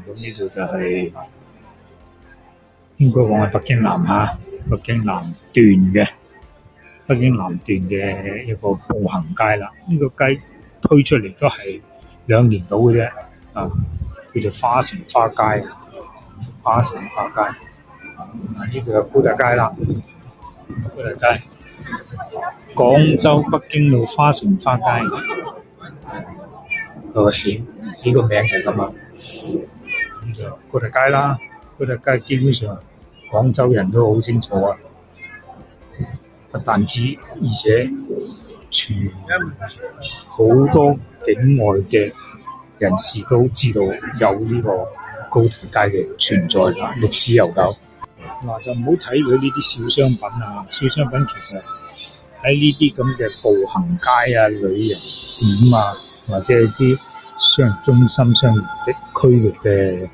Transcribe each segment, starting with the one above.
咁呢度就係應該講係北京南下，北京南段嘅一個步行街啦。呢個街推出嚟都係2年到嘅啫，叫做花城花街。呢度有高達街啦，高達街，廣州北京路花城花街，起個名就係咁啊。咁就高達街啦，高達街基本上廣州人都好清楚啊，不但止，而且好多境外嘅人士都知道有呢個高達街嘅存在啦，歷史悠久。嗱，就唔好睇佢呢啲小商品啊，小商品其實喺呢啲咁嘅步行街啊、旅遊點啊，或者係啲商業中心、商業的區域嘅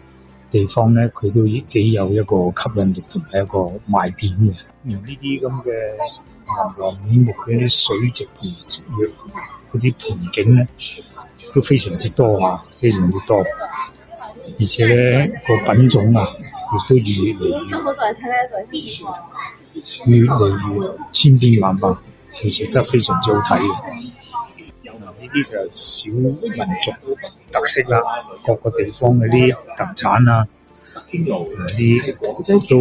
地方咧，佢都幾有一個吸引力同埋一個賣點嘅。而呢啲咁嘅琳琅滿目嘅啲水植嗰啲盆景咧，都非常之多啊，非常之多。而且咧個品種啊，亦都越嚟越千變萬化，其實都非常之好睇嘅。呢啲就係小民族特色啦，各個地方嗰啲特產啊，啲都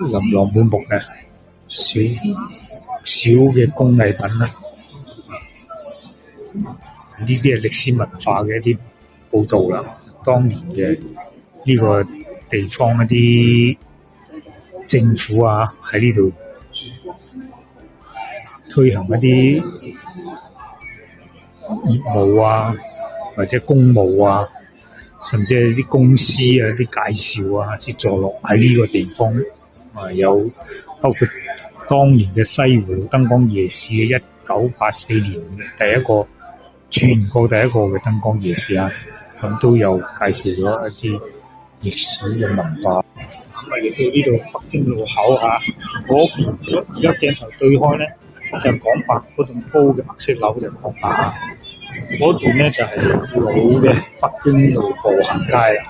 琳琅滿目嘅小嘅工藝品啦。呢啲係歷史文化嘅一啲報導啦。當年嘅呢個地方一啲政府啊，喺呢度推行一啲業務啊，或者公務啊，甚至係啲公司啊、啲介紹啊，至坐落喺呢個地方。有包括當年嘅西湖燈光夜市嘅1984年嘅全國第一個嘅燈光夜市啊，咁都有介紹咗一啲歷史嘅文化。嚟到呢度北京路口嚇，嗰邊而家鏡頭對開咧就係廣百嗰棟高嘅白色樓就廣百，嗰段咧就係老嘅北京路步行街啦。